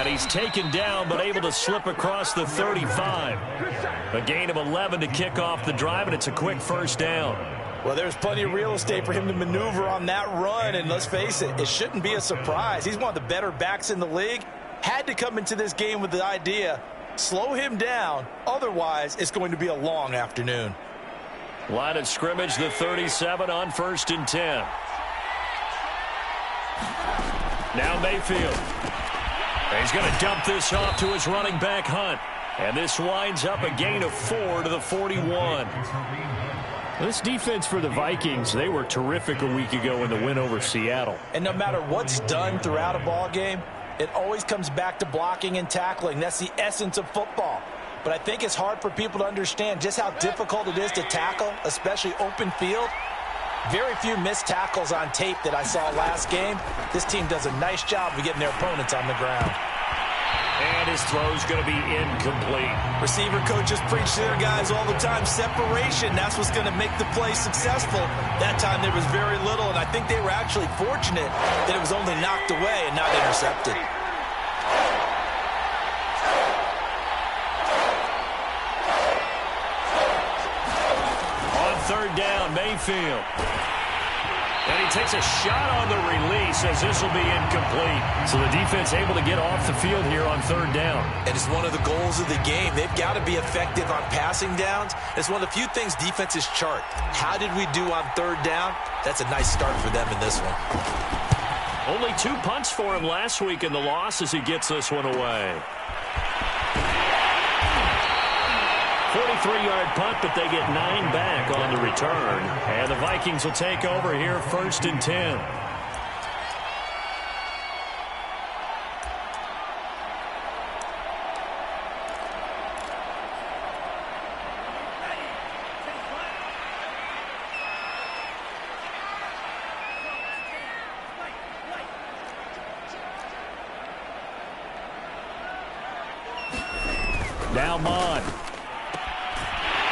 And he's taken down but able to slip across the 35. A gain of 11 to kick off the drive, and it's a quick first down. Well, there's plenty of real estate for him to maneuver on that run, and let's face it, it shouldn't be a surprise. He's one of the better backs in the league. Had to come into this game with the idea, slow him down, otherwise it's going to be a long afternoon. Line of scrimmage, the 37 on 1st and 10. Now Mayfield. He's going to dump this off to his running back, Hunt. And this winds up a gain of 4 to the 41. This defense for the Vikings, they were terrific a week ago in the win over Seattle. And no matter what's done throughout a ball game, it always comes back to blocking and tackling. That's the essence of football. But I think it's hard for people to understand just how difficult it is to tackle, especially open field. Very few missed tackles on tape that I saw last game. This team does a nice job of getting their opponents on the ground. And his throw's going to be incomplete. Receiver coaches preach to their guys all the time. Separation, that's what's going to make the play successful. That time there was very little, and I think they were actually fortunate that it was only knocked away and not intercepted. On 3rd down, Mayfield. And he takes a shot on the release as this will be incomplete. So the defense able to get off the field here on 3rd down. And it's one of the goals of the game. They've got to be effective on passing downs. It's one of the few things defenses chart. How did we do on 3rd down? That's a nice start for them in this one. Only 2 punts for him last week in the loss as he gets this one away. 43-yard punt, but they get 9 back on the return. And the Vikings will take over here 1st and 10. Now Mond.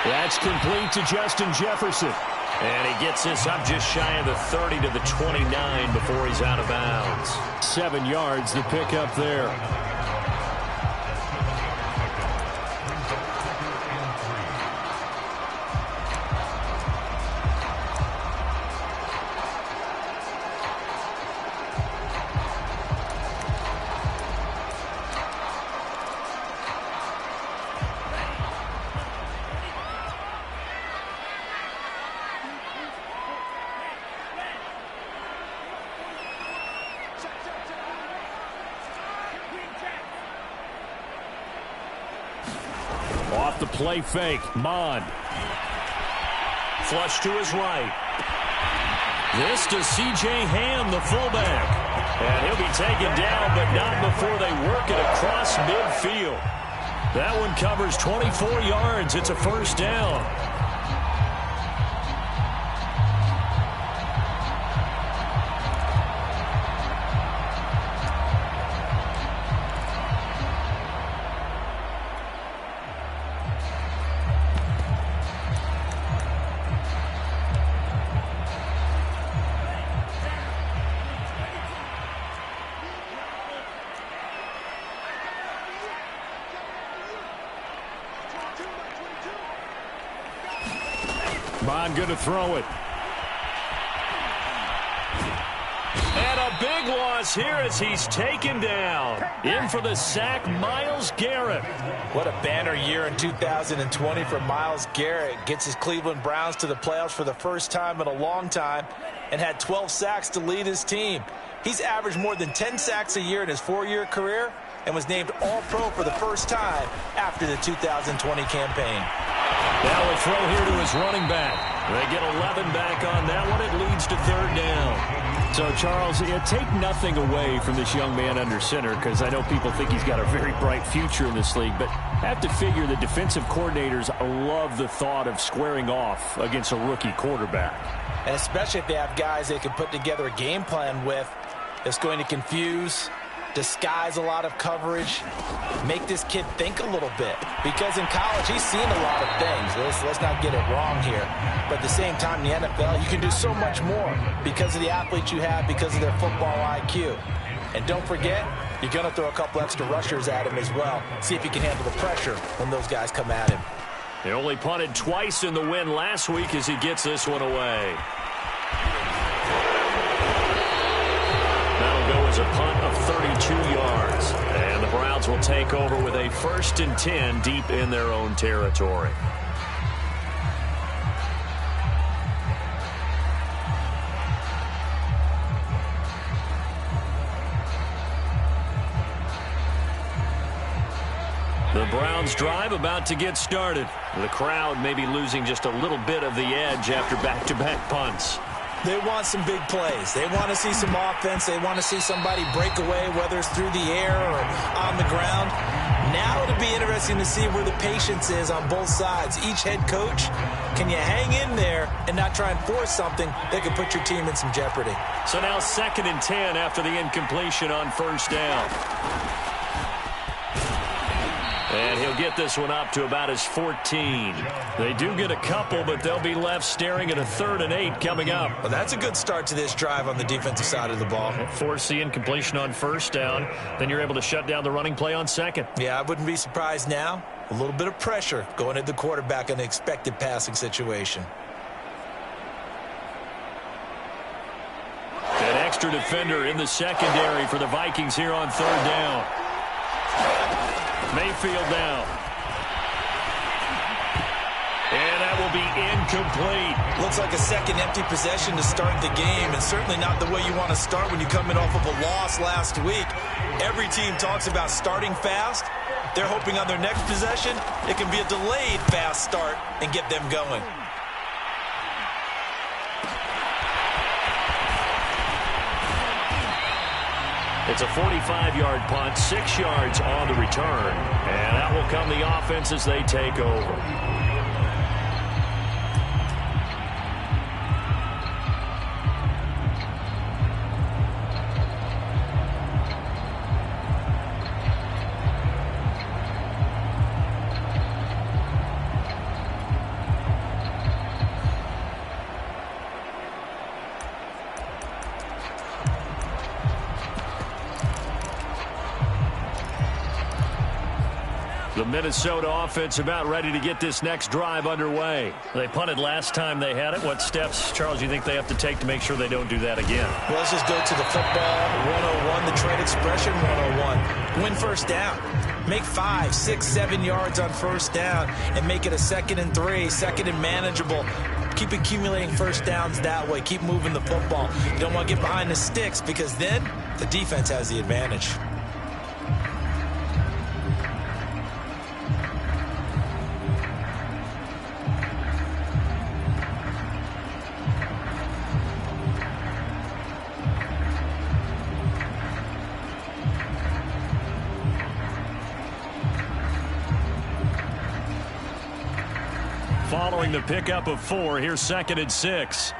That's complete to Justin Jefferson. And he gets this up just shy of the 30 to the 29 before he's out of bounds. 7 yards, the pickup there. Off the play fake, Mond. Flush to his right. This to C.J. Ham, the fullback. And he'll be taken down, but not before they work it across midfield. That one covers 24 yards. It's a 1st down. Bond going to throw it. And a big loss here as he's taken down. In for the sack, Myles Garrett. What a banner year in 2020 for Myles Garrett. Gets his Cleveland Browns to the playoffs for the first time in a long time and had 12 sacks to lead his team. He's averaged more than 10 sacks a year in his 4-year career and was named All-Pro for the first time after the 2020 campaign. Now a throw here to his running back. They get 11 back on that one. It leads to 3rd down. So, Charles, take nothing away from this young man under center, because I know people think he's got a very bright future in this league, but I have to figure the defensive coordinators love the thought of squaring off against a rookie quarterback. And especially if they have guys they can put together a game plan with that's going to confuse, disguise a lot of coverage, make this kid think a little bit. Because in college, he's seen a lot of things. Let's not get it wrong here. But at the same time, in the NFL, you can do so much more because of the athletes you have, because of their football IQ. And don't forget, you're going to throw a couple extra rushers at him as well. See if he can handle the pressure when those guys come at him. He only punted twice in the win last week as he gets this one away. That'll go as a punt of 32 yards. And the Browns will take over with a 1st and 10 deep in their own territory. The Browns drive about to get started. The crowd may be losing just a little bit of the edge after back-to-back punts. They want some big plays. They want to see some offense. They want to see somebody break away, whether it's through the air or on the ground. Now it'll be interesting to see where the patience is on both sides. Each head coach, can you hang in there and not try and force something that could put your team in some jeopardy? So now 2nd and 10 after the incompletion on 1st down. And he'll get this one up to about his 14. They do get a couple, but they'll be left staring at a 3rd and 8 coming up. Well, that's a good start to this drive on the defensive side of the ball. Force the incompletion on 1st down. Then you're able to shut down the running play on 2nd. Yeah, I wouldn't be surprised now. A little bit of pressure going at the quarterback in an expected passing situation. An extra defender in the secondary for the Vikings here on 3rd down. Mayfield down. And that will be incomplete. Looks like a second empty possession to start the game, and certainly not the way you want to start when you come in off of a loss last week. Every team talks about starting fast. They're hoping on their next possession it can be a delayed fast start and get them going. It's a 45-yard punt, 6 yards on the return. And that will come the offense as they take over. The Minnesota offense about ready to get this next drive underway. They punted last time they had it. What steps, Charles, do you think they have to take to make sure they don't do that again? Well, let's just go to the football 101, the trade expression 101. Win 1st down. Make 5, 6, 7 yards on 1st down and make it a 2nd and 3, 2nd and manageable. Keep accumulating 1st downs that way. Keep moving the football. You don't want to get behind the sticks because then the defense has the advantage. Following the pickup of 4, here's 2nd and 6.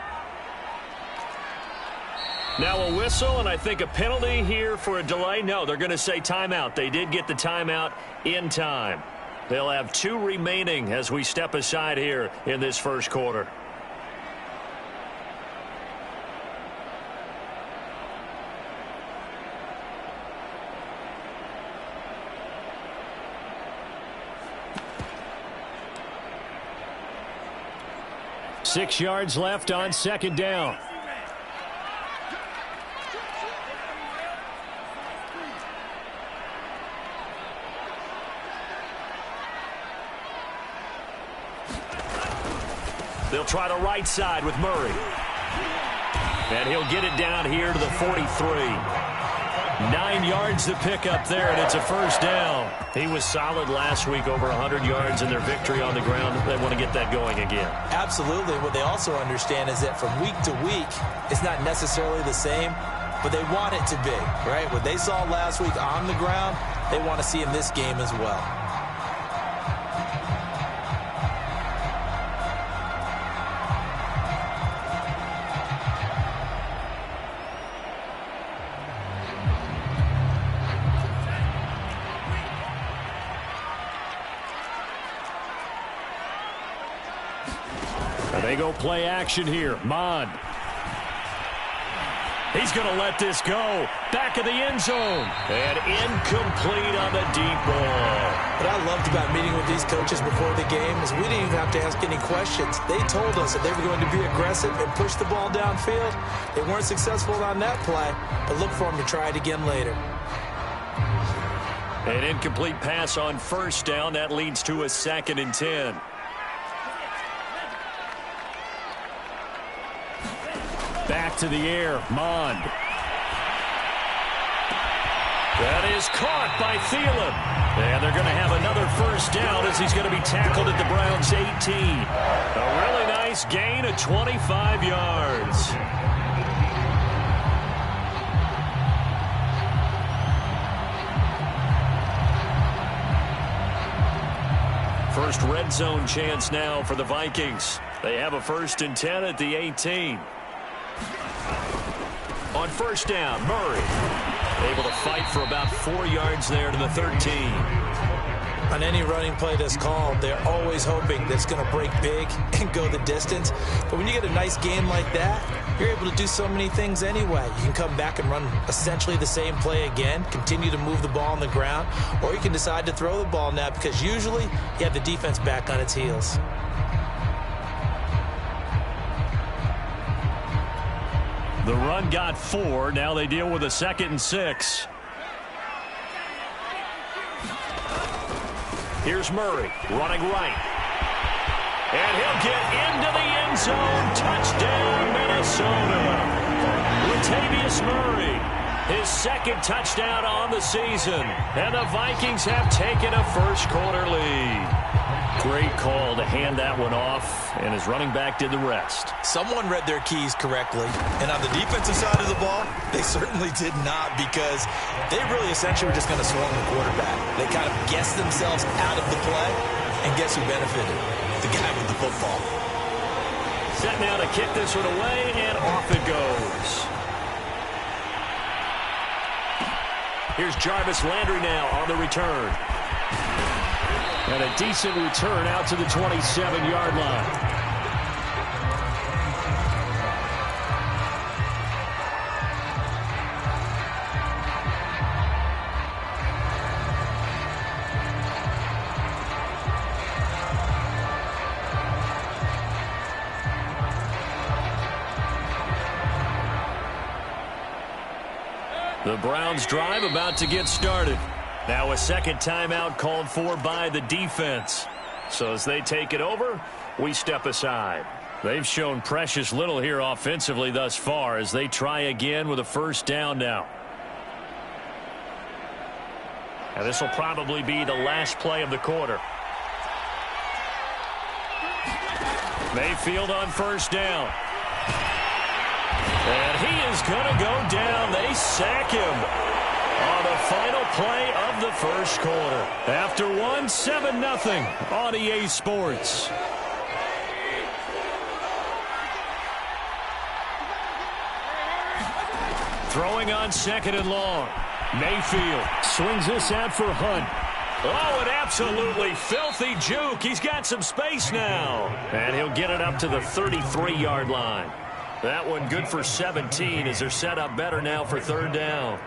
Now a whistle, and I think a penalty here for a delay. No, they're going to say timeout. They did get the timeout in time. They'll have 2 remaining as we step aside here in this 1st quarter. Six yards left on 2nd down. They'll try the right side with Murray. And he'll get it down here to the 43. 9 yards to pick up there, and it's a 1st down. He was solid last week, over 100 yards in their victory on the ground. They want to get that going again. Absolutely. What they also understand is that from week to week, it's not necessarily the same, but they want it to be, right? What they saw last week on the ground, they want to see in this game as well. They go play action here. Mond. He's going to let this go. Back of the end zone. And incomplete on the deep ball. What I loved about meeting with these coaches before the game is we didn't even have to ask any questions. They told us that they were going to be aggressive and push the ball downfield. They weren't successful on that play, but look for them to try it again later. An incomplete pass on first down. That leads to a 2nd and 10. Back to the air, Mond. That is caught by Thielen. And they're going to have another first down as he's going to be tackled at the Browns' 18. A really nice gain of 25 yards. First red zone chance now for the Vikings. They have a 1st and 10 at the 18. On first down, Murray able to fight for about 4 yards there to the 13. On any running play that's called, they're always hoping that it's going to break big and go the distance. But when you get a nice game like that, you're able to do so many things anyway. You can come back and run essentially the same play again, continue to move the ball on the ground, or you can decide to throw the ball now because usually you have the defense back on its heels. The run got 4. Now they deal with a 2nd and 6. Here's Murray running right. And he'll get into the end zone. Touchdown, Minnesota. Latavius Murray, his 2nd touchdown on the season. And the Vikings have taken a first-quarter lead. Great call to hand that one off, and his running back did the rest. Someone read their keys correctly, and on the defensive side of the ball, they certainly did not because they really essentially were just going to swung the quarterback. They kind of guessed themselves out of the play, and guess who benefited? The guy with the football. Set now to kick this one away, and off it goes. Here's Jarvis Landry now on the return. And a decent return out to the 27-yard line. The Browns drive about to get started. Now a 2nd timeout called for by the defense. So as they take it over, we step aside. They've shown precious little here offensively thus far as they try again with a first down now. And this will probably be the last play of the quarter. Mayfield on first down. And he is going to go down. They sack him on the final play of the first quarter. After one, 7-0 on EA Sports. Throwing on 2nd and long. Mayfield swings this out for Hunt. Oh, an absolutely filthy juke. He's got some space now. And he'll get it up to the 33-yard line. That one good for 17 as they're set up better now for 3rd down.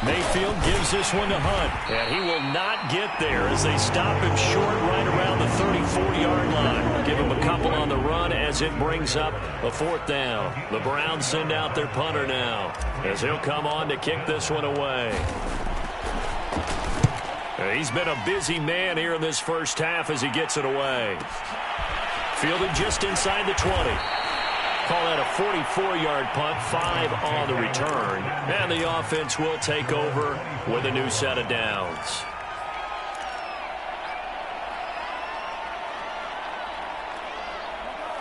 Mayfield gives this one to Hunt, and he will not get there as they stop him short right around the 34-yard line. Give him a couple on the run as it brings up a 4th down. The Browns send out their punter now as he'll come on to kick this one away. He's been a busy man here in this first half as he gets it away. Fielded just inside the 20. Call that a 44-yard punt, 5 on the return. And the offense will take over with a new set of downs.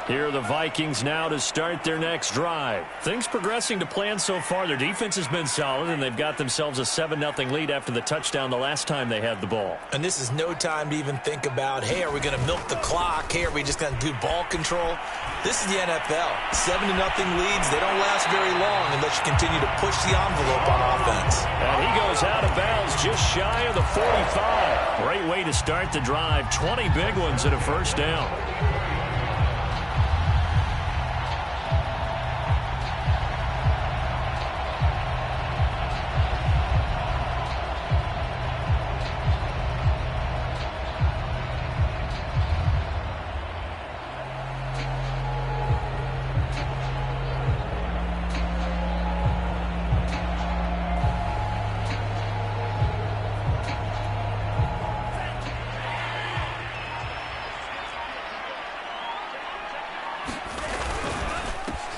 Here are the Vikings now to start their next drive. Things progressing to plan so far. Their defense has been solid, and they've got themselves a 7-0 lead after the touchdown the last time they had the ball. And this is no time to even think about, hey, are we going to milk the clock? Hey, are we just going to do ball control? This is the NFL. 7-0 leads, they don't last very long unless you continue to push the envelope on offense. And he goes out of bounds just shy of the 45. Great way to start the drive. 20 big ones and a first down.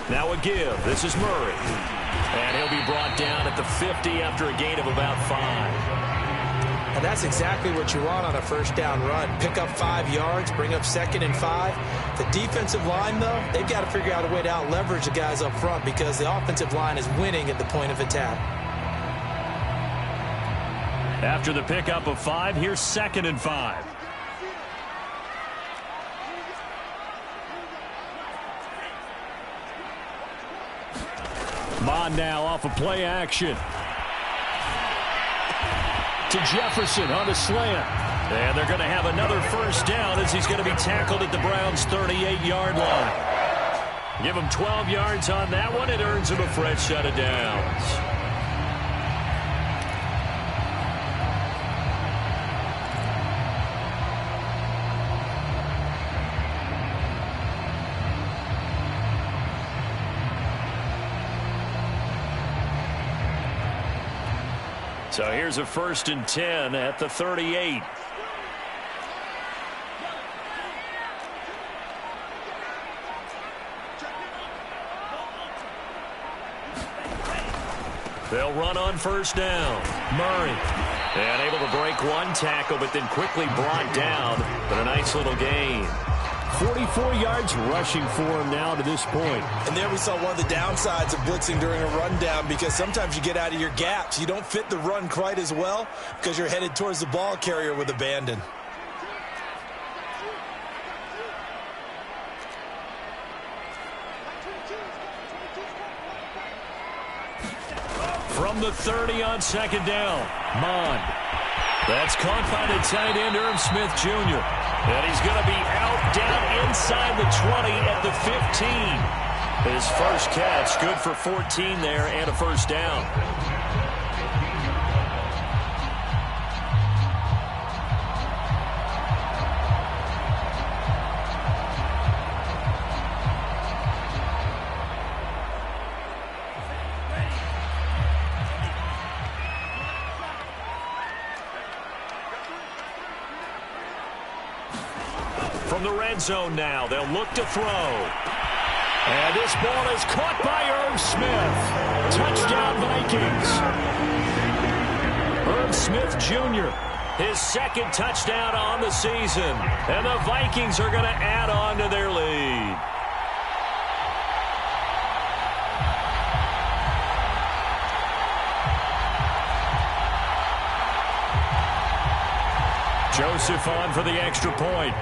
Now a give. This is Murray. And he'll be brought down at the 50 after a gain of about 5. And that's exactly what you want on a first down run. Pick up 5 yards, bring up 2nd and 5. The defensive line, though, they've got to figure out a way to out-leverage the guys up front because the offensive line is winning at the point of attack. After the pickup of 5, here's 2nd and 5. Mond now off of play action. To Jefferson on the slant. And they're going to have another first down as he's going to be tackled at the Browns' 38-yard line. Give him 12 yards on that one. It earns him a fresh set of downs. So here's a 1st and 10 at the 38. They'll run on first down. Murray. And able to break one tackle, but then quickly brought down. But a nice little gain. 44 yards rushing for him now to this point. And there we saw one of the downsides of blitzing during a rundown because sometimes you get out of your gaps. You don't fit the run quite as well because you're headed towards the ball carrier with abandon. From the 30 on 2nd down. Mond. That's caught by the tight end, Irv Smith Jr. And he's going to be out down inside the 20 at the 15. His first catch, good for 14 there and a first down. From the red zone now, they'll look to throw. And this ball is caught by Irv Smith. Touchdown, Vikings. Irv Smith Jr., his 2nd touchdown on the season. And the Vikings are going to add on to their lead. Joseph on for the extra point.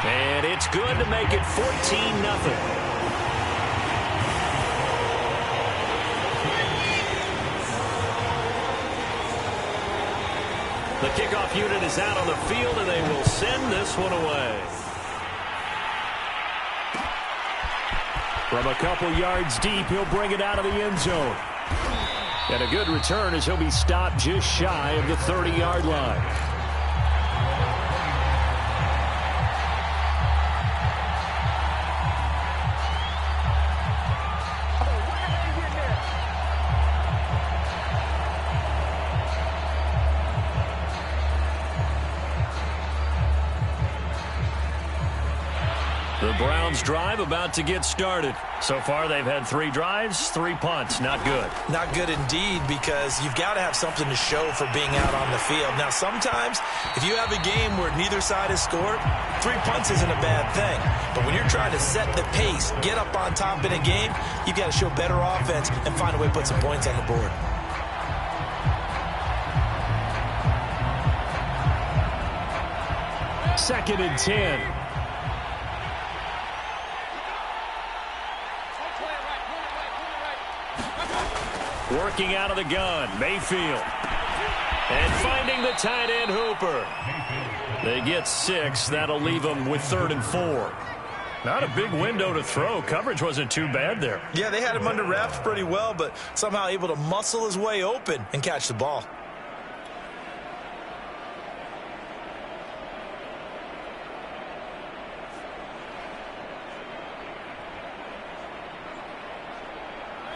And it's good to make it 14-0. The kickoff unit is out on the field, and they will send this one away. From a couple yards deep, he'll bring it out of the end zone. And a good return as he'll be stopped just shy of the 30-yard line. The Browns drive about to get started. So far, they've had 3 drives, 3 punts. Not good. Not good indeed, because you've got to have something to show for being out on the field. Now, sometimes, if you have a game where neither side has scored, 3 punts isn't a bad thing. But when you're trying to set the pace, get up on top in a game, you've got to show better offense and find a way to put some points on the board. Second and 10. Working out of the gun, Mayfield. And finding the tight end, Hooper. They get 6. That'll leave them with 3rd and 4. Not a big window to throw. Coverage wasn't too bad there. Yeah, they had him under wraps pretty well, but somehow able to muscle his way open and catch the ball.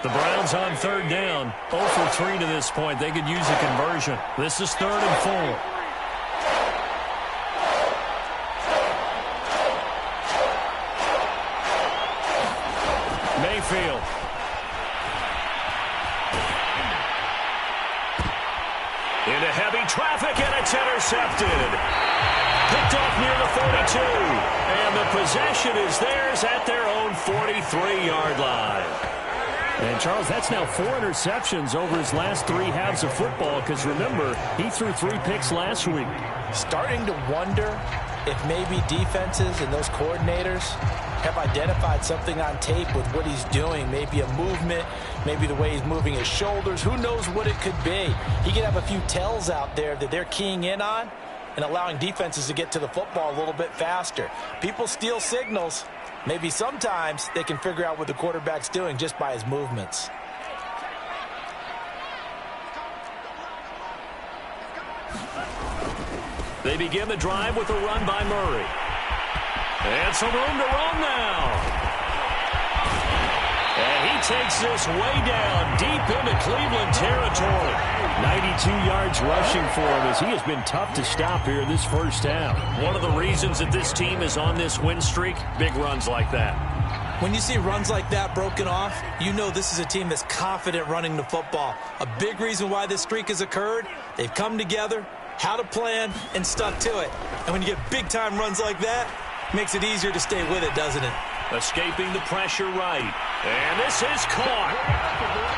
The Browns on 3rd down. 0 for 3 to this point. They could use a conversion. This is 3rd and 4. Mayfield. Into heavy traffic, and it's intercepted. Picked off near the 42. And the possession is theirs at their own 43-yard line. And, Charles, that's now 4 interceptions over his last 3 halves of football, because, remember, he threw 3 picks last week. Starting to wonder if maybe defenses and those coordinators have identified something on tape with what he's doing. Maybe a movement, maybe the way he's moving his shoulders. Who knows what it could be? He could have a few tells out there that they're keying in on and allowing defenses to get to the football a little bit faster. People steal signals. Maybe sometimes they can figure out what the quarterback's doing just by his movements. They begin the drive with a run by Murray. And some room to run now. And he takes this way down deep into Cleveland territory. 92 yards rushing for him, as he has been tough to stop here this first half. One of the reasons that this team is on this win streak, big runs like that. When you see runs like that broken off, you know this is a team that's confident running the football. A big reason why this streak has occurred, they've come together, had a plan, and stuck to it. And when you get big-time runs like that, it makes it easier to stay with it, doesn't it? Escaping the pressure right. And this is caught.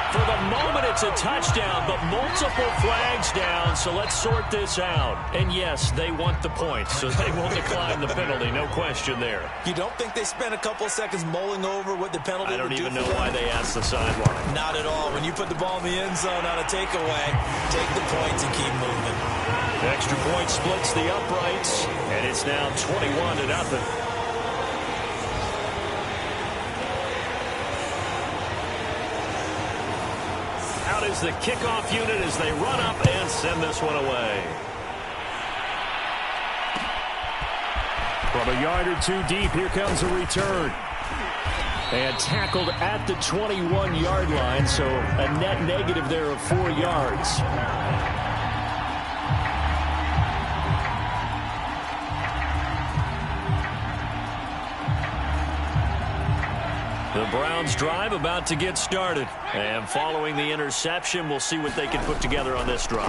For the moment, it's a touchdown, but multiple flags down, so let's sort this out. And yes, they want the points, so they will decline the penalty, no question there. You don't think they spent a couple of seconds mulling over what the penalty would do? I don't even know why they asked the sideline. Not at all. When you put the ball in the end zone on a takeaway, take the points and keep moving. Extra point splits the uprights, and it's now 21-0. Out is the kickoff unit as they run up and send this one away. From a yard or 2 deep, here comes a return. And tackled at the 21-yard line, so a net negative there of 4 yards. The Browns drive about to get started. And following the interception, we'll see what they can put together on this drive.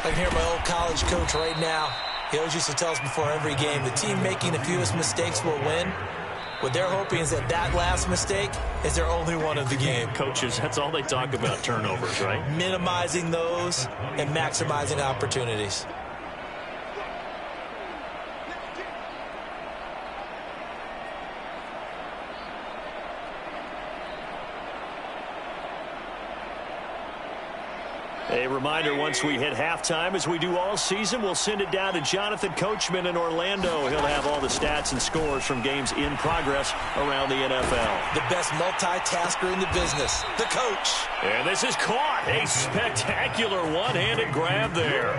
I can hear my old college coach right now. He always used to tell us before every game, the team making the fewest mistakes will win. What they're hoping is that that last mistake is their only one of the game. Coaches, that's all they talk about, turnovers, right? Minimizing those and maximizing opportunities. A reminder, once we hit halftime, as we do all season, we'll send it down to Jonathan Coachman in Orlando. He'll have all the stats and scores from games in progress around the NFL. The best multitasker in the business, the coach. And this is caught. A spectacular one-handed grab there.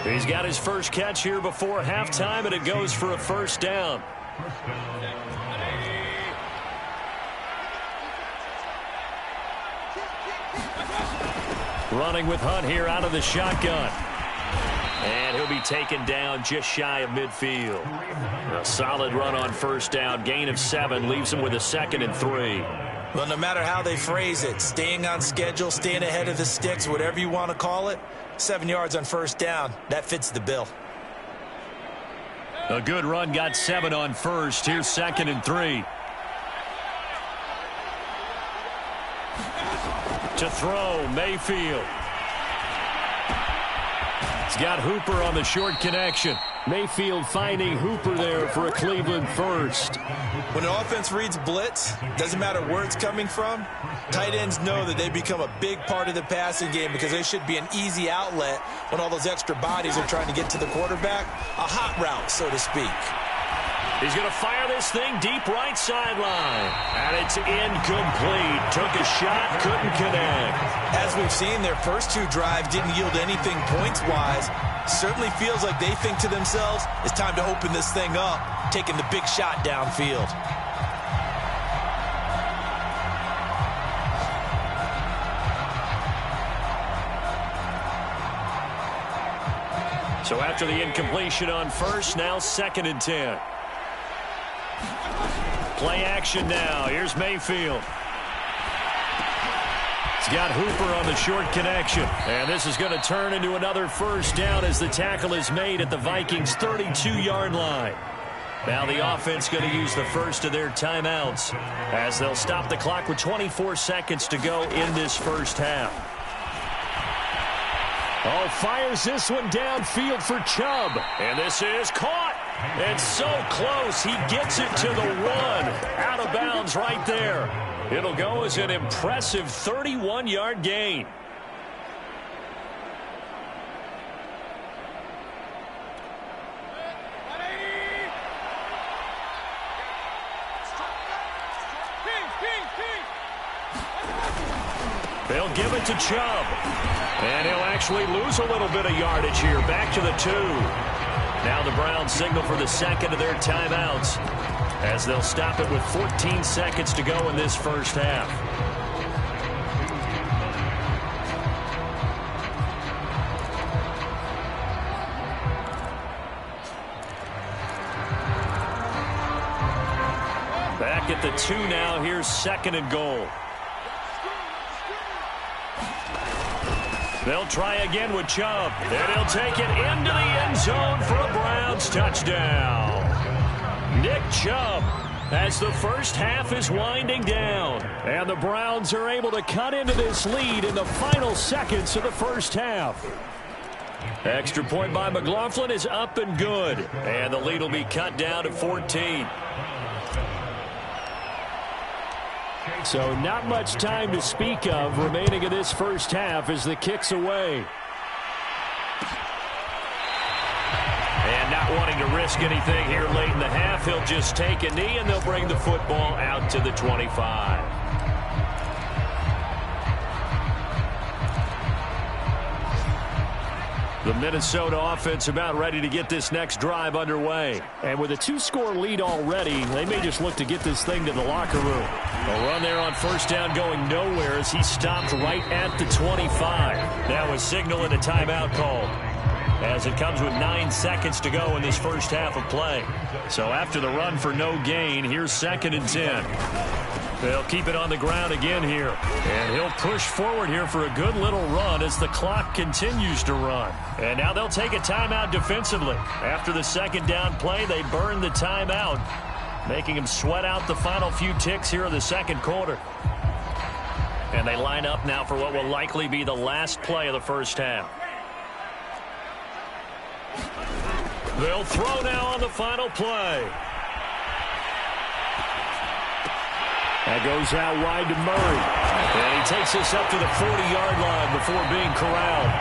He's got his first catch here before halftime, and it goes for a first down. Running with Hunt here out of the shotgun. And he'll be taken down just shy of midfield. A solid run on first down. Gain of 7 leaves him with a 2nd and 3. Well, no matter how they phrase it, staying on schedule, staying ahead of the sticks, whatever you want to call it, 7 yards on first down, that fits the bill. A good run, got 7 on first. Here's 2nd and 3. To throw, Mayfield. He's got Hooper on the short connection. Mayfield finding Hooper there for a Cleveland first. When an offense reads blitz, doesn't matter where it's coming from, tight ends know that they become a big part of the passing game because they should be an easy outlet when all those extra bodies are trying to get to the quarterback. A hot route, so to speak. He's going to fire this thing deep right sideline. And it's incomplete. Took a shot, couldn't connect. As we've seen, their first 2 drives didn't yield anything points-wise. Certainly feels like they think to themselves, it's time to open this thing up, taking the big shot downfield. So after the incompletion on first, now 2nd and 10. Play action now. Here's Mayfield. He's got Hooper on the short connection. And this is going to turn into another first down as the tackle is made at the Vikings' 32-yard line. Now the offense going to use the first of their timeouts as they'll stop the clock with 24 seconds to go in this first half. Oh, fires this one downfield for Chubb. And this is caught. And so close. He gets it to the 1. Out of bounds right there. It'll go as an impressive 31-yard gain. They'll give it to Chubb. And he'll actually lose a little bit of yardage here. Back to the 2. Now the Browns signal for the 2nd of their timeouts as they'll stop it with 14 seconds to go in this first half. Back at the 2 now. Here's 2nd and goal. They'll try again with Chubb. And he'll take it into the end zone for a Browns touchdown. Nick Chubb as the first half is winding down. And the Browns are able to cut into this lead in the final seconds of the first half. Extra point by McLaughlin is up and good. And the lead will be cut down to 14. So not much time to speak of remaining in this first half as the kick's away. And not wanting to risk anything here late in the half, he'll just take a knee and they'll bring the football out to the 25. The Minnesota offense about ready to get this next drive underway. And with a 2-score lead already, they may just look to get this thing to the locker room. A run there on first down going nowhere as he stopped right at the 25. Now a signal and a timeout called as it comes with 9 seconds to go in this first half of play. So after the run for no gain, here's 2nd and 10. They'll keep it on the ground again here. And he'll push forward here for a good little run as the clock continues to run. And now they'll take a timeout defensively. After the 2nd down play, they burn the timeout, making him sweat out the final few ticks here in the 2nd quarter. And they line up now for what will likely be the last play of the first half. They'll throw now on the final play. That goes out wide to Murray. And he takes us up to the 40-yard line before being corralled.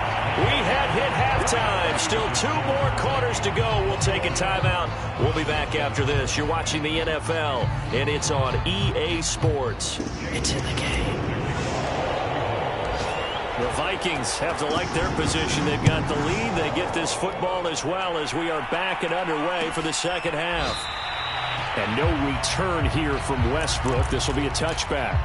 We had hit halftime. Still 2 more quarters to go. We'll take a timeout. We'll be back after this. You're watching the NFL, and it's on EA Sports. It's in the game. The Vikings have to like their position. They've got the lead. They get this football as well as we are back and underway for the second half. And no return here from Westbrook. This will be a touchback.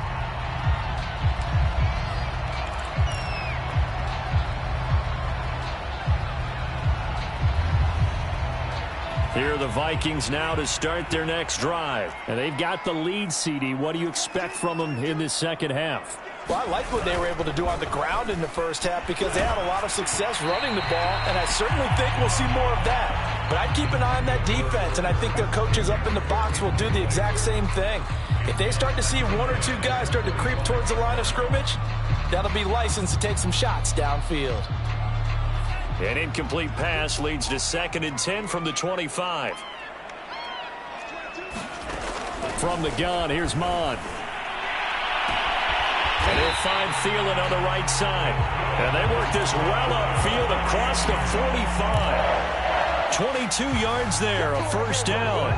Here are the Vikings now to start their next drive. And they've got the lead, CD. What do you expect from them in this second half? Well, I like what they were able to do on the ground in the first half because they had a lot of success running the ball, and I certainly think we'll see more of that. But I'd keep an eye on that defense, and I think their coaches up in the box will do the exact same thing. If they start to see one or two guys start to creep towards the line of scrimmage, that'll be licensed to take some shots downfield. An incomplete pass leads to 2nd and 10 from the 25. From the gun, here's Mond. And he'll find Thielen on the right side. And they work this well upfield across the 45. 22 yards there, a first down.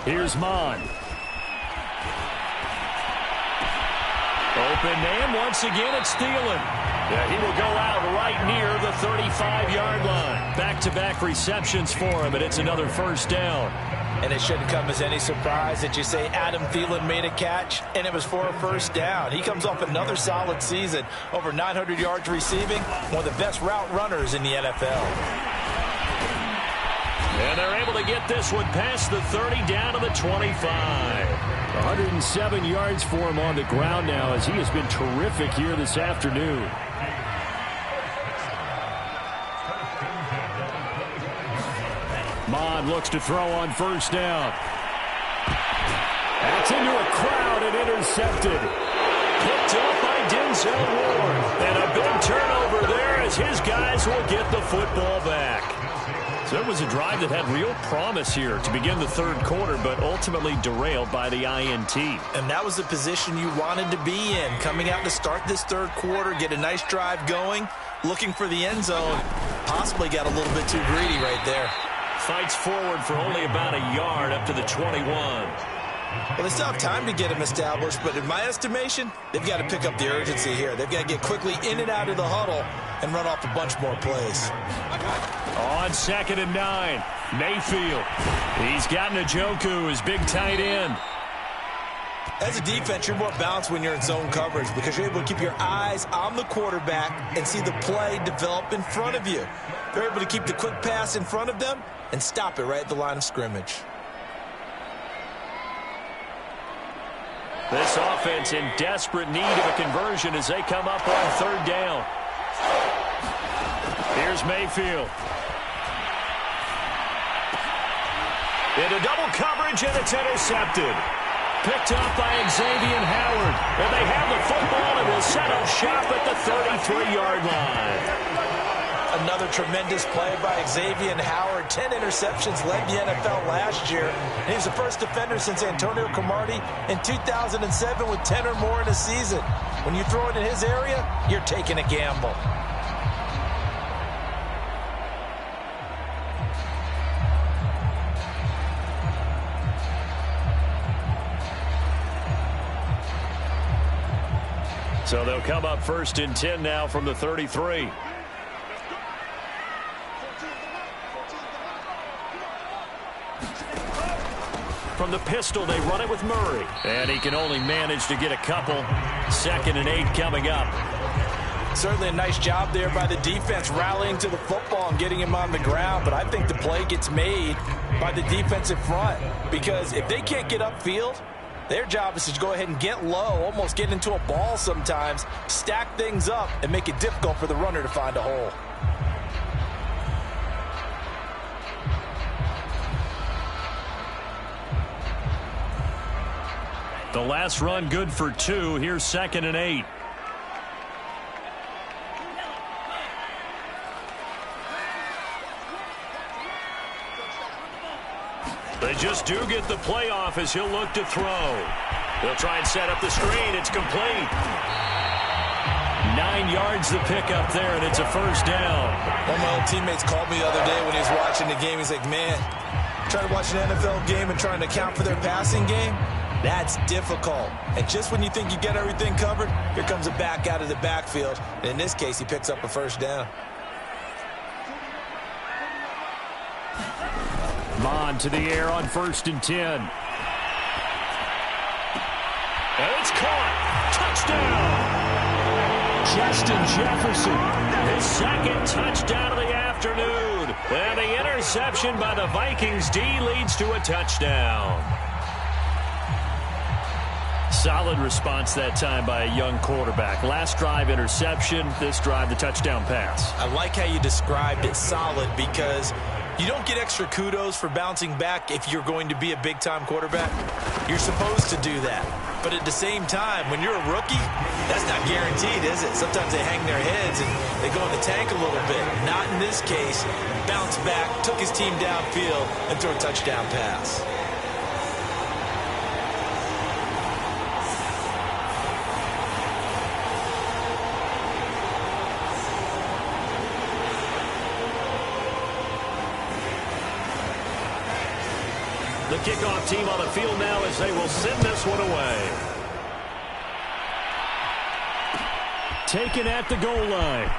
Here's Mond. Open man, once again, it's Thielen. Yeah, he will go out right near the 35-yard line. Back-to-back receptions for him, and it's another first down. And it shouldn't come as any surprise that you say Adam Thielen made a catch, and it was for a first down. He comes off another solid season, over 900 yards receiving, one of the best route runners in the NFL. And they're able to get this one past the 30 down to the 25. 107 yards for him on the ground now as he has been terrific here this afternoon. Mond looks to throw on first down. That's into a crowd and intercepted. Picked up by Denzel Ward. And a big turnover there as his guys will get the football back. So it was a drive that had real promise here to begin the third quarter, but ultimately derailed by the INT. And that was the position you wanted to be in, coming out to start this third quarter, get a nice drive going, looking for the end zone. Possibly got a little bit too greedy right there. Fights forward for only about a yard up to the 21. Well, they still have time to get him established, but in my estimation, they've got to pick up the urgency here. They've got to get quickly in and out of the huddle and run off a bunch more plays. On 2nd and 9, Mayfield. He's got Njoku, his big tight end. As a defense, you're more balanced when you're in zone coverage because you're able to keep your eyes on the quarterback and see the play develop in front of you. They're able to keep the quick pass in front of them and stop it right at the line of scrimmage. This offense in desperate need of a conversion as they come up on third down. Here's Mayfield. Into double coverage, and it's intercepted. Picked up by Xavier Howard. And they have the football and will set up shop at the 33-yard line. Another tremendous play by Xavier Howard. 10 interceptions, led the NFL last year. And he was the first defender since Antonio Cromartie in 2007 with 10 or more in a season. When you throw it in his area, you're taking a gamble. So they'll come up 1st and 10 now from the 33. From the pistol, they run it with Murray. And he can only manage to get a couple. 2nd and 8 coming up. Certainly a nice job there by the defense rallying to the football and getting him on the ground. But I think the play gets made by the defensive front. Because if they can't get upfield, their job is to go ahead and get low, almost get into a ball sometimes, stack things up, and make it difficult for the runner to find a hole. The last run good for 2. Here's 2nd and 8. They just do get the play off as he'll look to throw. They'll try and set up the screen. It's complete. 9 yards the pickup there, and it's a first down. One of my old teammates called me the other day when he was watching the game. He's like, man, trying to watch an NFL game and trying to account for their passing game, that's difficult. And just when you think you get everything covered, here comes a back out of the backfield. And in this case, he picks up a first down. Mond to the air on 1st and 10. And it's caught. Touchdown. Justin Jefferson. His second touchdown of the afternoon. And the interception by the Vikings D leads to a touchdown. Solid response that time by a young quarterback. Last drive, interception. This drive, the touchdown pass. I like how you described it, solid, because you don't get extra kudos for bouncing back if you're going to be a big-time quarterback. You're supposed to do that. But at the same time, when you're a rookie, that's not guaranteed, is it? Sometimes they hang their heads and they go in the tank a little bit. Not in this case. Bounced back, took his team downfield, and threw a touchdown pass. The kickoff team on the field now as they will send this one away. Taken at the goal line.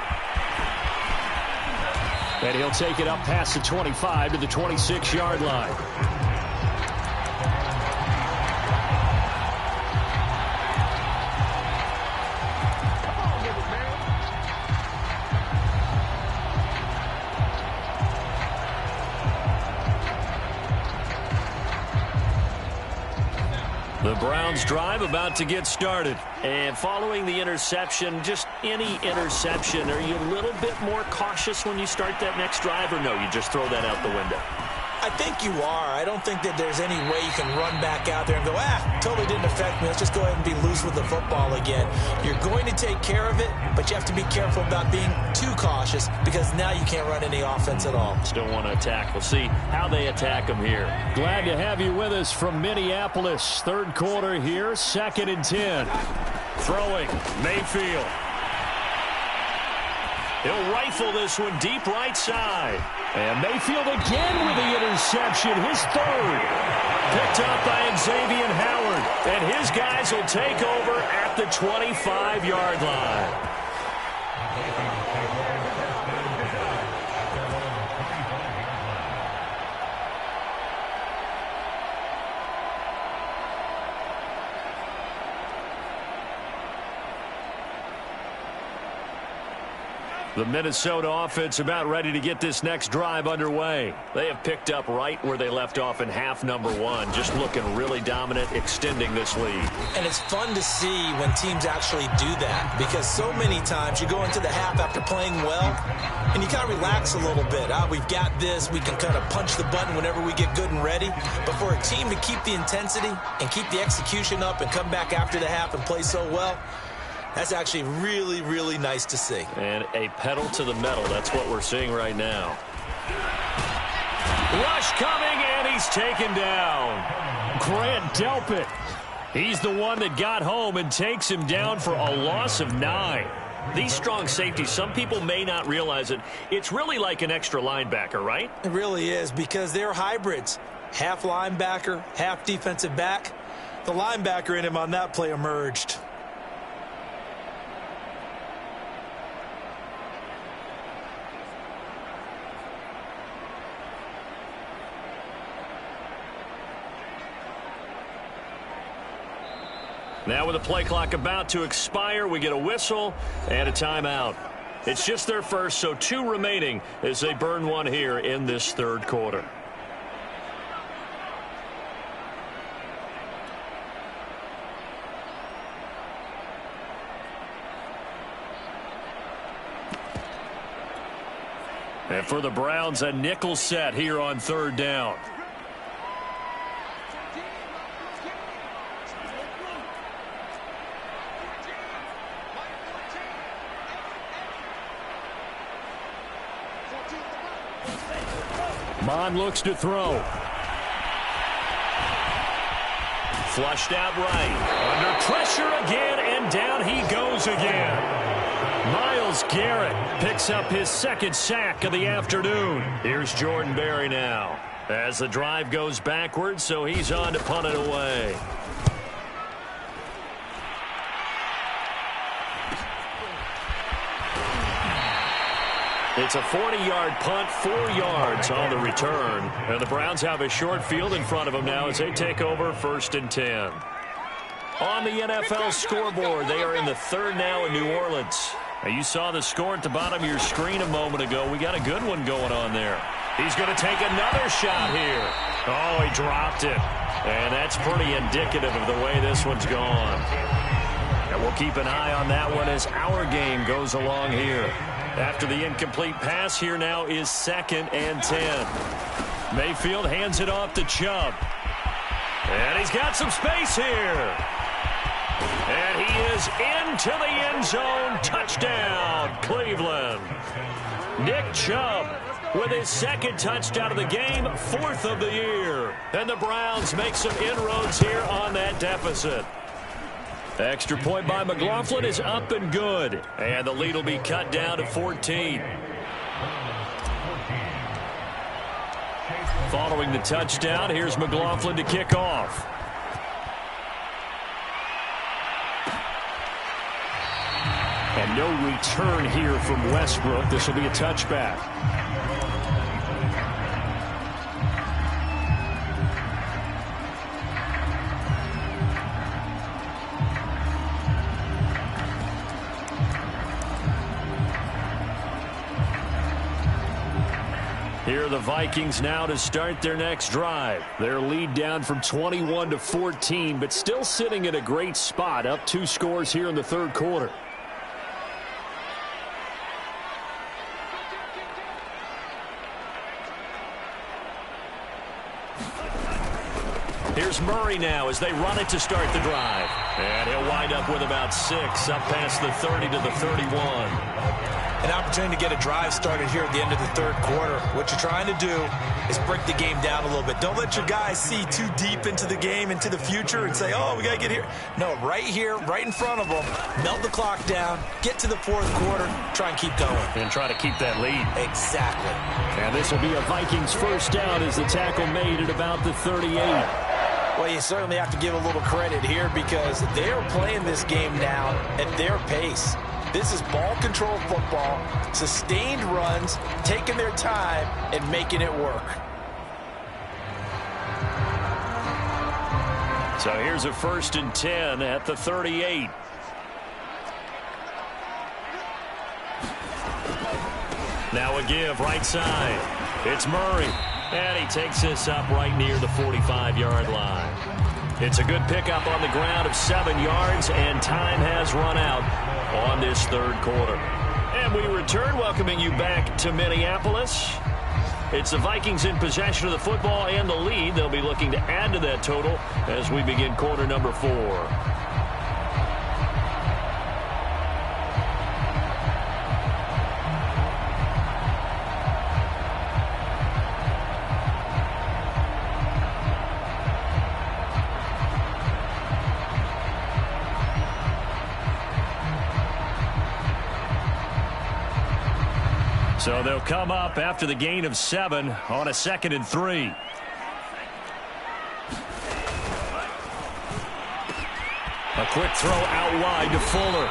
And he'll take it up past the 25 to the 26-yard line. The Browns drive about to get started. And following the interception, just any interception, are you a little bit more cautious when you start that next drive, or no, you just throw that out the window? I think you are. I don't think that there's any way you can run back out there and go, totally didn't affect me. Let's just go ahead and be loose with the football again. You're going to take care of it, but you have to be careful about being too cautious because now you can't run any offense at all. Still want to attack. We'll see how they attack them here. Glad to have you with us from Minneapolis. Third quarter here, 2nd and 10. Throwing, Mayfield. He'll rifle this one deep right side. And Mayfield again with the interception, his third. Picked up by Xavier Howard. And his guys will take over at the 25-yard line. The Minnesota offense about ready to get this next drive underway. They have picked up right where they left off in half number 1. Just looking really dominant, extending this lead. And it's fun to see when teams actually do that because so many times you go into the half after playing well and you kind of relax a little bit. We've got this. We can kind of punch the button whenever we get good and ready. But for a team to keep the intensity and keep the execution up and come back after the half and play so well, that's actually really, really nice to see. And a pedal to the metal. That's what we're seeing right now. Rush coming, and he's taken down. Grant Delpit. He's the one that got home and takes him down for a loss of 9. These strong safeties, some people may not realize it. It's really like an extra linebacker, right? It really is because they're hybrids. Half linebacker, half defensive back. The linebacker in him on that play emerged. Now with the play clock about to expire, we get a whistle and a timeout. It's just their first, so 2 remaining as they burn one here in this third quarter. And for the Browns, a nickel set here on 3rd down. Mond looks to throw. Flushed out right. Under pressure again, and down he goes again. Myles Garrett picks up his 2nd sack of the afternoon. Here's Jordan Berry now. As the drive goes backwards, so he's on to punt it away. It's a 40-yard punt, 4 yards on the return. And the Browns have a short field in front of them now as they take over 1st and 10. On the NFL scoreboard, they are in the 3rd now in New Orleans. Now, you saw the score at the bottom of your screen a moment ago. We got a good one going on there. He's going to take another shot here. Oh, he dropped it. And that's pretty indicative of the way this one's gone. And we'll keep an eye on that one as our game goes along here. After the incomplete pass, here now is 2nd and 10. Mayfield hands it off to Chubb. And he's got some space here. And he is into the end zone. Touchdown, Cleveland. Nick Chubb with his 2nd touchdown of the game, 4th of the year. And the Browns make some inroads here on that deficit. Extra point by McLaughlin is up and good. And the lead will be cut down to 14. Following the touchdown, here's McLaughlin to kick off. And no return here from Westbrook. This will be a touchback. Here are the Vikings now to start their next drive. Their lead down from 21 to 14, but still sitting at a great spot, up 2 scores here in the 3rd quarter. Here's Murray now as they run it to start the drive. And he'll wind up with about 6, up past the 30 to the 31. An opportunity to get a drive started here at the end of the 3rd quarter. What you're trying to do is break the game down a little bit. Don't let your guys see too deep into the game, into the future, and say, oh, we got to get here. No, right here, right in front of them, melt the clock down, get to the 4th quarter, try and keep going. And try to keep that lead. Exactly. And this will be a Vikings first down as the tackle made at about the 38. Well, you certainly have to give a little credit here because they're playing this game now at their pace. This is ball control football, sustained runs, taking their time and making it work. So here's a 1st and 10 at the 38. Now a give right side. It's Murray. And he takes this up right near the 45-yard line. It's a good pickup on the ground of 7 yards, and time has run out on this 3rd quarter. And we return, welcoming you back to Minneapolis. It's the Vikings in possession of the football and the lead. They'll be looking to add to that total as we begin quarter number 4. So they'll come up after the gain of 7 on a 2nd and 3. A quick throw out wide to Fuller.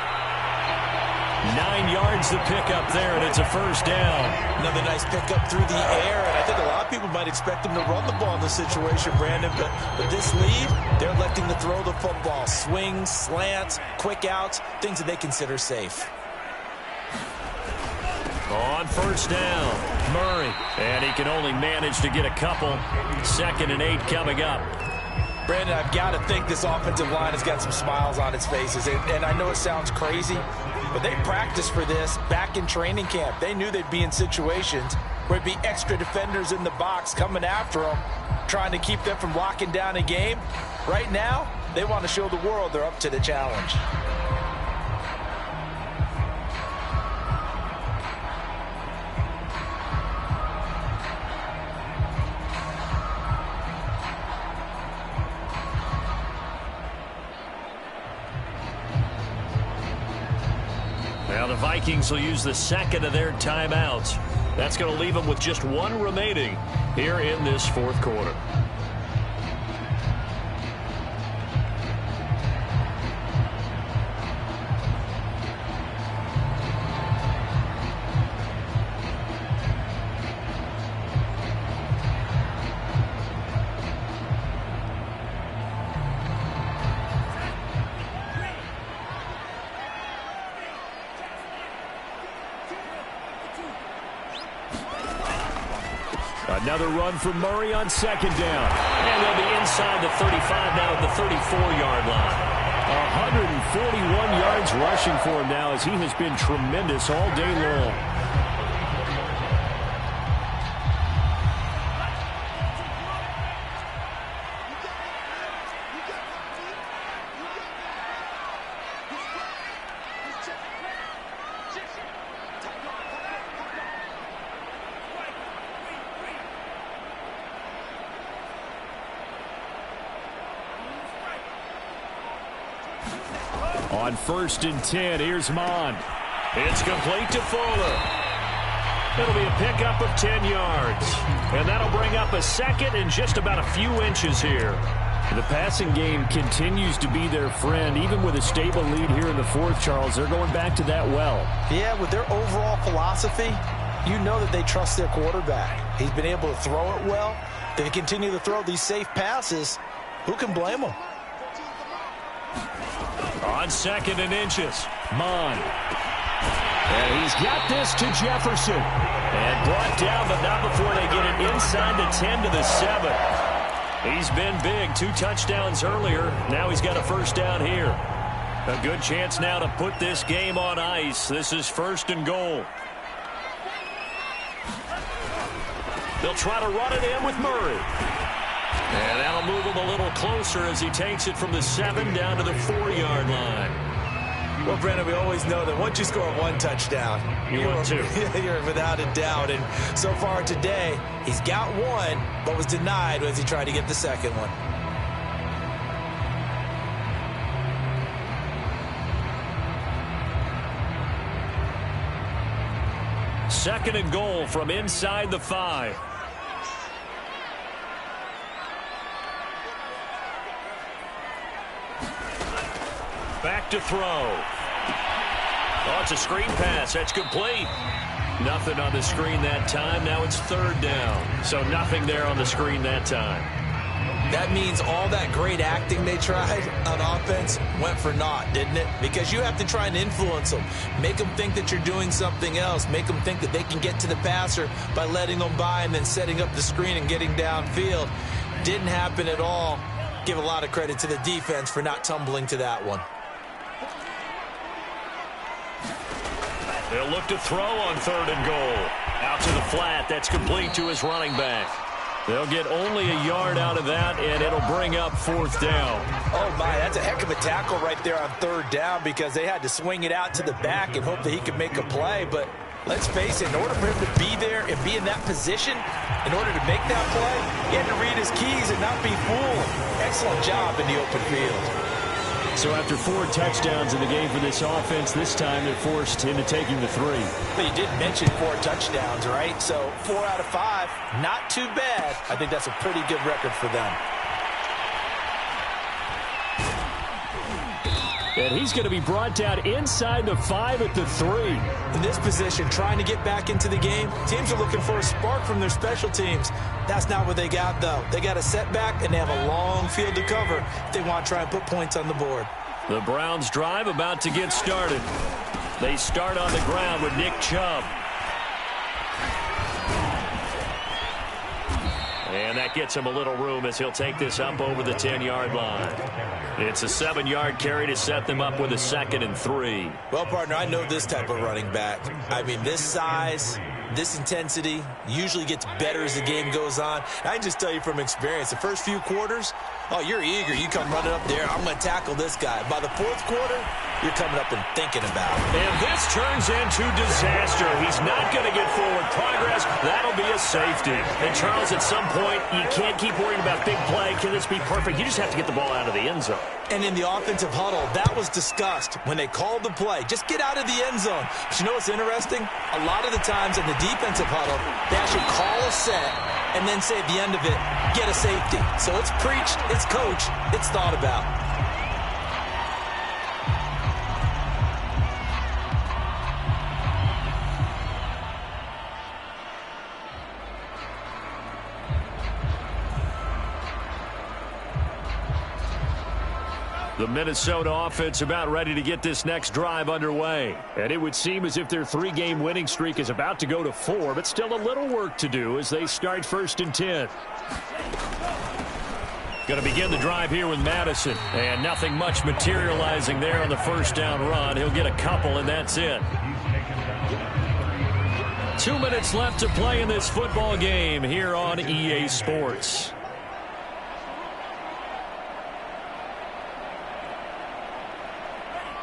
9 yards to pick up there, and it's a first down. Another nice pickup through the air, and I think a lot of people might expect them to run the ball in this situation, Brandon, but this lead, they're electing to throw the football. Swings, slants, quick outs, things that they consider safe. On first down, Murray. And he can only manage to get a couple. 2nd and 8 coming up. Brandon, I've got to think this offensive line has got some smiles on its faces. And I know it sounds crazy, but they practiced for this back in training camp. They knew they'd be in situations where it'd be extra defenders in the box coming after them, trying to keep them from locking down a game. Right now, they want to show the world they're up to the challenge. Now the Vikings will use the 2nd of their timeouts. That's going to leave them with just 1 remaining here in this 4th quarter. Another run from Murray on second down. And they'll be inside the 35 now at the 34-yard line. 141 yards rushing for him now as he has been tremendous all day long. On 1st and 10, here's Mond. It's complete to Fuller. It'll be a pickup of 10 yards. And that'll bring up a second and just about a few inches here. The passing game continues to be their friend. Even with a stable lead here in the fourth, Charles, they're going back to that well. Yeah, with their overall philosophy, you know that they trust their quarterback. He's been able to throw it well. They continue to throw these safe passes. Who can blame them? On 2nd and inches, Mond. And he's got this to Jefferson. And brought down, but not before they get it inside the 10 to the 7. He's been big. 2 touchdowns earlier. Now he's got a first down here. A good chance now to put this game on ice. This is 1st and goal. They'll try to run it in with Murray. And that'll move him a little closer as he takes it from the 7 down to the 4-yard line. Well, Brandon, we always know that once you score 1 touchdown, you're without a doubt. And so far today, he's got 1, but was denied as he tried to get the second one. Second and goal from inside the 5. Back to throw. Oh, it's a screen pass. That's complete. Nothing on the screen that time. Now it's 3rd down. So nothing there on the screen that time. That means all that great acting they tried on offense went for naught, didn't it? Because you have to try and influence them. Make them think that you're doing something else. Make them think that they can get to the passer by letting them by and then setting up the screen and getting downfield. Didn't happen at all. Give a lot of credit to the defense for not tumbling to that one. They'll look to throw on 3rd and goal. Out to the flat. That's complete to his running back. They'll get only a yard out of that, and it'll bring up 4th down. Oh, my, that's a heck of a tackle right there on 3rd down because they had to swing it out to the back and hope that he could make a play. But let's face it, in order for him to be there and be in that position, in order to make that play, he had to read his keys and not be fooled. Excellent job in the open field. So after 4 touchdowns in the game for this offense, this time they're forced into taking the 3. But you did mention 4 touchdowns, right? So 4 out of 5, not too bad. I think that's a pretty good record for them. And he's going to be brought down inside the 5 at the 3. In this position, trying to get back into the game, teams are looking for a spark from their special teams. That's not what they got, though. They got a setback, and they have a long field to cover if they want to try and put points on the board. The Browns drive about to get started. They start on the ground with Nick Chubb. And that gets him a little room as he'll take this up over the 10-yard line. It's a 7-yard carry to set them up with a 2nd and 3. Well, partner, I know this type of running back. I mean, this size, this intensity usually gets better as the game goes on. And I can just tell you from experience, the first few quarters, oh, you're eager. You come running up there. I'm going to tackle this guy. By the 4th quarter, you're coming up and thinking about it. And this turns into disaster. He's not going to get forward progress. That'll be a safety. And, Charles, at some point, you can't keep worrying about big play. Can this be perfect? You just have to get the ball out of the end zone. And in the offensive huddle, that was discussed when they called the play. Just get out of the end zone. But you know what's interesting? A lot of the times in the defensive huddle, they actually call a set and then say at the end of it, get a safety. So it's preached, it's coached, it's thought about. The Minnesota offense about ready to get this next drive underway. And it would seem as if their 3-game winning streak is about to go to 4, but still a little work to do as they start 1st and 10. Going to begin the drive here with Madison. And nothing much materializing there on the first down run. He'll get a couple, and that's it. 2 minutes left to play in this football game here on EA Sports.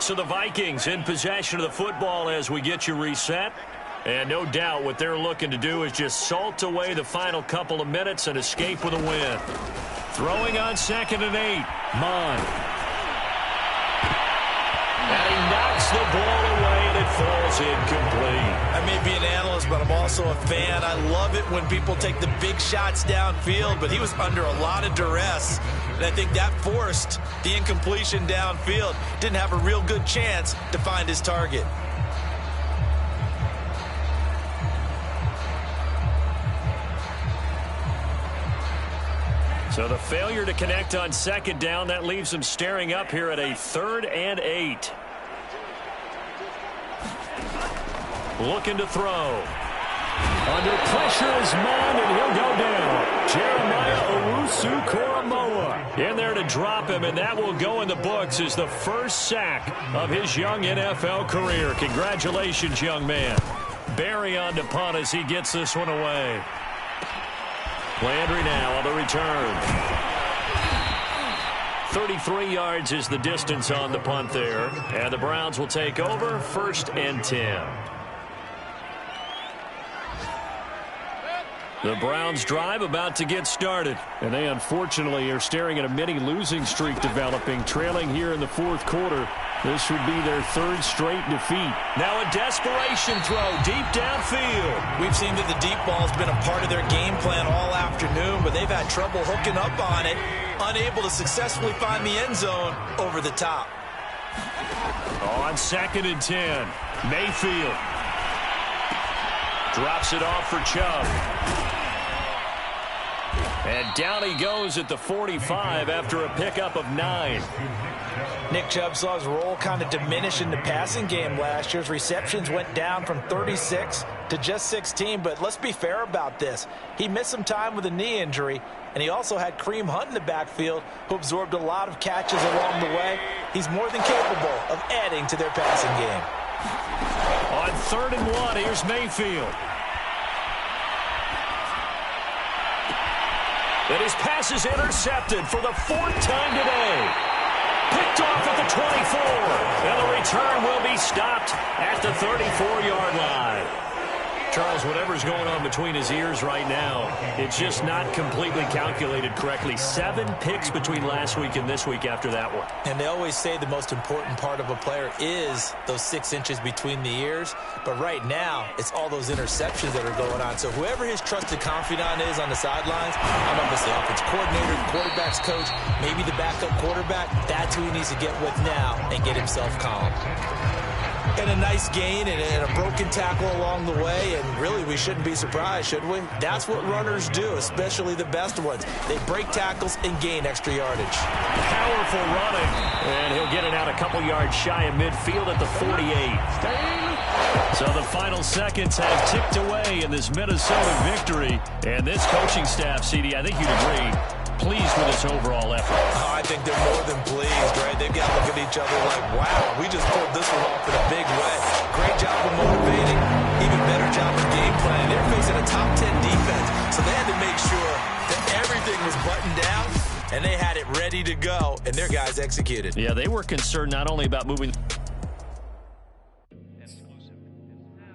So the Vikings in possession of the football as we get you reset. And no doubt what they're looking to do is just salt away the final couple of minutes and escape with a win. Throwing on 2nd and 8. Mond. And he knocks the ball away and it falls incomplete. I may be an analyst, but I'm also a fan. I love it when people take the big shots downfield, but he was under a lot of duress. And I think that forced the incompletion downfield. Didn't have a real good chance to find his target. So the failure to connect on 2nd down, that leaves them staring up here at a 3rd and 8. Looking to throw. Under pressure is Mond, and he'll go down. Jeremiah Owusu-Koramoah in there to drop him, and that will go in the books as the first sack of his young NFL career. Congratulations, young man. Barry on to punt as he gets this one away. Landry now on the return. 33 yards is the distance on the punt there. And the Browns will take over 1st and 10. The Browns drive about to get started. And they unfortunately are staring at a mini losing streak developing, trailing here in the 4th quarter. This would be their 3rd straight defeat. Now a desperation throw deep downfield. We've seen that the deep ball's been a part of their game plan all afternoon, but they've had trouble hooking up on it, unable to successfully find the end zone over the top. On 2nd and 10, Mayfield drops it off for Chubb. And down he goes at the 45 after a pickup of 9. Nick Chubb saw his role kind of diminish in the passing game last year. His receptions went down from 36 to just 16, but let's be fair about this. He missed some time with a knee injury, and he also had Kareem Hunt in the backfield, who absorbed a lot of catches along the way. He's more than capable of adding to their passing game. On 3rd and 1, here's Mayfield. And his pass is intercepted for the 4th time today. Picked off at the 24. And the return will be stopped at the 34-yard line. Charles, whatever's going on between his ears right now, it's just not completely calculated correctly. 7 picks between last week and this week after that one. And they always say the most important part of a player is those 6 inches between the ears. But right now, it's all those interceptions that are going on. So whoever his trusted confidant is on the sidelines, I don't know if it's the offense coordinator, the quarterback's coach, maybe the backup quarterback, that's who he needs to get with now and get himself calm. And a nice gain and a broken tackle along the way, and really we shouldn't be surprised, should we? That's what runners do, especially the best ones. They break tackles and gain extra yardage. Powerful running, and he'll get it out a couple yards shy of midfield at the 48. So the final seconds have ticked away in this Minnesota victory, and this coaching staff, CD, I think you'd agree, pleased with its overall effort. Oh, I think they're more than pleased, right? They've got to look at each other like, wow, we just pulled this one off in a big way. Great job of motivating, even better job of game planning. They're facing a top 10 defense, so they had to make sure that everything was buttoned down, and they had it ready to go, and their guys executed. Yeah, they were concerned not only about moving